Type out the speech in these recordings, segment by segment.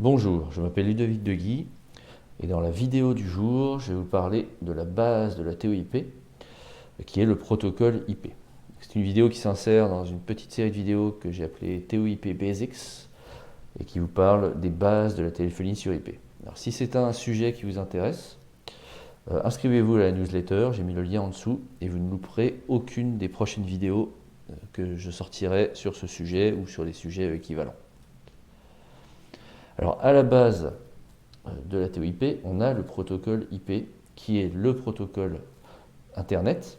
Bonjour, je m'appelle Ludovic Deguy et dans la vidéo du jour, je vais vous parler de la base de la TOIP qui est le protocole IP. C'est une vidéo qui s'insère dans une petite série de vidéos que j'ai appelée TOIP Basics et qui vous parle des bases de la téléphonie sur IP. Alors si c'est un sujet qui vous intéresse, inscrivez-vous à la newsletter, j'ai mis le lien en dessous et vous ne louperez aucune des prochaines vidéos que je sortirai sur ce sujet ou sur des sujets équivalents. Alors à la base de la TOIP, on a le protocole IP qui est le protocole Internet.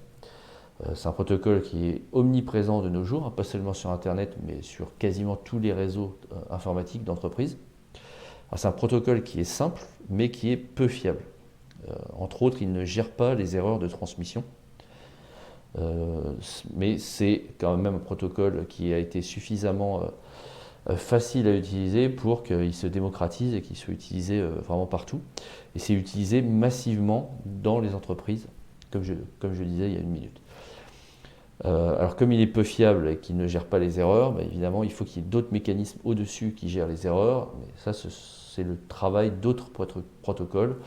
C'est un protocole qui est omniprésent de nos jours, pas seulement sur Internet, mais sur quasiment tous les réseaux informatiques d'entreprise. C'est un protocole qui est simple, mais qui est peu fiable. Entre autres, il ne gère pas les erreurs de transmission. Mais c'est quand même un protocole qui a été suffisamment facile à utiliser pour qu'il se démocratise et qu'il soit utilisé vraiment partout. Et c'est utilisé massivement dans les entreprises, comme je le disais il y a une minute. Alors comme il est peu fiable et qu'il ne gère pas les erreurs, évidemment il faut qu'il y ait d'autres mécanismes au-dessus qui gèrent les erreurs, mais ça c'est le travail d'autres protocoles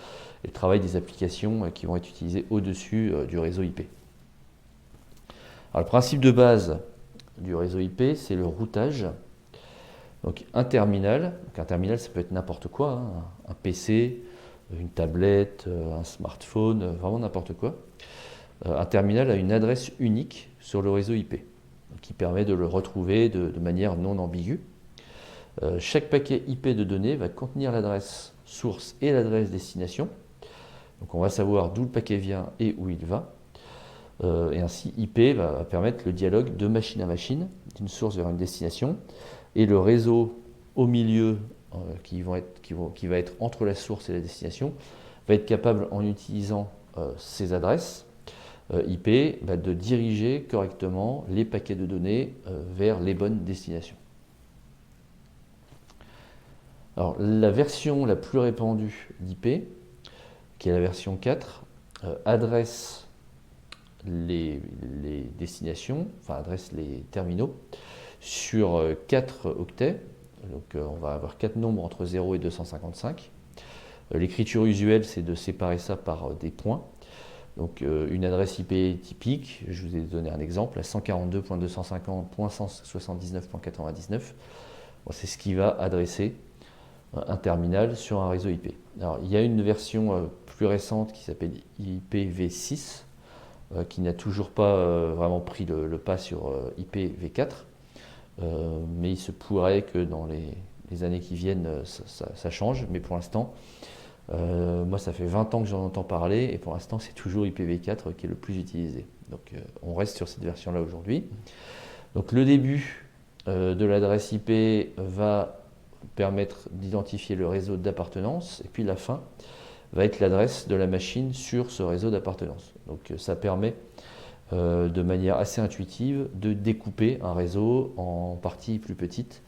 et le travail des applications qui vont être utilisées au-dessus du réseau IP. Alors le principe de base du réseau IP, c'est le routage. Donc un terminal ça peut être n'importe quoi, un PC, une tablette, un smartphone, vraiment n'importe quoi. Un terminal a une adresse unique sur le réseau IP, qui permet de le retrouver de manière non ambiguë. Chaque paquet IP de données va contenir l'adresse source et l'adresse destination. Donc on va savoir d'où le paquet vient et où il va. Et ainsi IP va permettre le dialogue de machine à machine, d'une source vers une destination, et le réseau au milieu qui va être entre la source et la destination va être capable, en utilisant ces adresses IP, de diriger correctement les paquets de données vers les bonnes destinations. Alors la version la plus répandue d'IP, qui est la version 4, adresse les destinations, adresse les terminaux sur 4 octets. Donc on va avoir 4 nombres entre 0 et 255. L'écriture usuelle, c'est de séparer ça par des points. Donc une adresse IP typique, je vous ai donné un exemple, à 142.250.179.99, c'est ce qui va adresser un terminal sur un réseau IP. Alors il y a une version plus récente qui s'appelle IPv6, qui n'a toujours pas vraiment pris le pas sur IPv4, mais il se pourrait que dans les années qui viennent, ça change, mais pour l'instant, moi ça fait 20 ans que j'en entends parler, et pour l'instant c'est toujours IPv4 qui est le plus utilisé. Donc on reste sur cette version-là aujourd'hui. Donc le début de l'adresse IP va permettre d'identifier le réseau d'appartenance, et puis la fin va être l'adresse de la machine sur ce réseau d'appartenance. Donc ça permet de manière assez intuitive de découper un réseau en parties plus petites.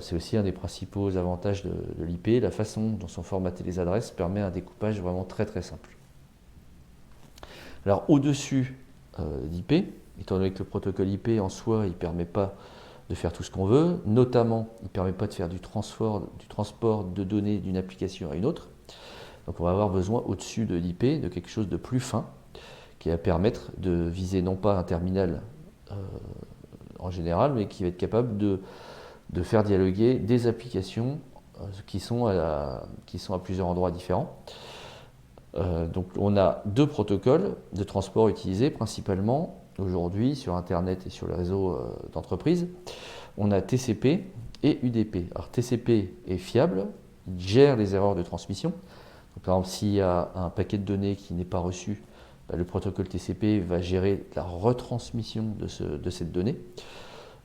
C'est aussi un des principaux avantages de l'IP. La façon dont sont formatées les adresses permet un découpage vraiment très très simple. Alors au-dessus d'IP, étant donné que le protocole IP en soi, il ne permet pas de faire tout ce qu'on veut, notamment il ne permet pas de faire du transport de données d'une application à une autre. Donc on va avoir besoin au-dessus de l'IP de quelque chose de plus fin, qui va permettre de viser non pas un terminal en général, mais qui va être capable de faire dialoguer des applications qui sont à plusieurs endroits différents. Donc on a deux protocoles de transport utilisés principalement aujourd'hui sur Internet et sur les réseaux d'entreprise. On a TCP et UDP. Alors TCP est fiable, il gère les erreurs de transmission. Donc, par exemple, s'il y a un paquet de données qui n'est pas reçu, le protocole TCP va gérer la retransmission de cette donnée.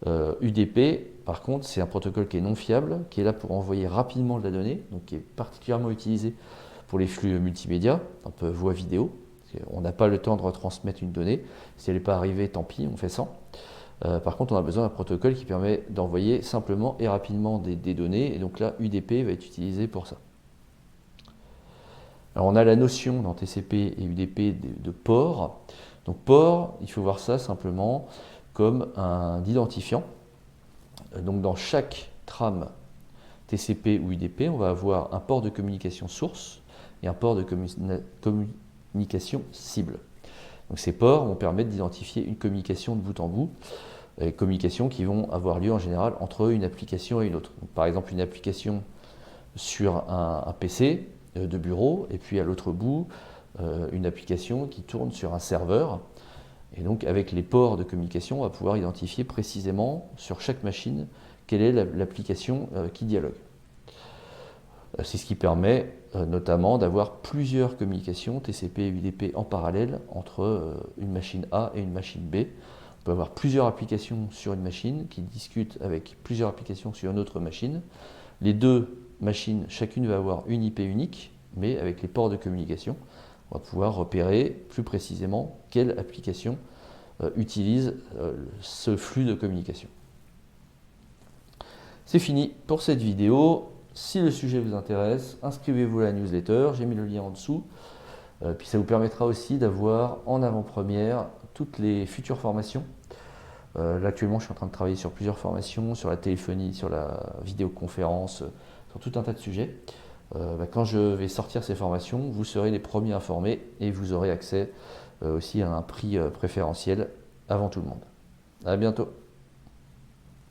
UDP, par contre, c'est un protocole qui est non fiable, qui est là pour envoyer rapidement de la donnée, donc qui est particulièrement utilisé pour les flux multimédia, un peu voix vidéo. On n'a pas le temps de retransmettre une donnée. Si elle n'est pas arrivée, tant pis, on fait sans. Par contre, on a besoin d'un protocole qui permet d'envoyer simplement et rapidement des données, et donc là, UDP va être utilisé pour ça. Alors on a la notion dans TCP et UDP de port. Donc port, il faut voir ça simplement comme un identifiant. Donc dans chaque trame TCP ou UDP, on va avoir un port de communication source et un port de communication cible. Donc ces ports vont permettre d'identifier une communication de bout en bout, communications qui vont avoir lieu en général entre une application et une autre. Donc, par exemple, une application sur un PC de bureau, et puis à l'autre bout, une application qui tourne sur un serveur. Et donc avec les ports de communication, on va pouvoir identifier précisément sur chaque machine quelle est l'application qui dialogue. C'est ce qui permet notamment d'avoir plusieurs communications TCP et UDP en parallèle entre une machine A et une machine B. On peut avoir plusieurs applications sur une machine qui discutent avec plusieurs applications sur une autre machine. Les deux machines, chacune va avoir une IP unique, mais avec les ports de communication, on va pouvoir repérer plus précisément quelle application utilise ce flux de communication. C'est fini pour cette vidéo. Si le sujet vous intéresse, inscrivez-vous à la newsletter, j'ai mis le lien en dessous. Puis ça vous permettra aussi d'avoir en avant-première toutes les futures formations. Là actuellement je suis en train de travailler sur plusieurs formations, sur la téléphonie, sur la vidéoconférence, sur tout un tas de sujets. Quand je vais sortir ces formations, vous serez les premiers informés et vous aurez accès aussi à un prix préférentiel avant tout le monde. À bientôt.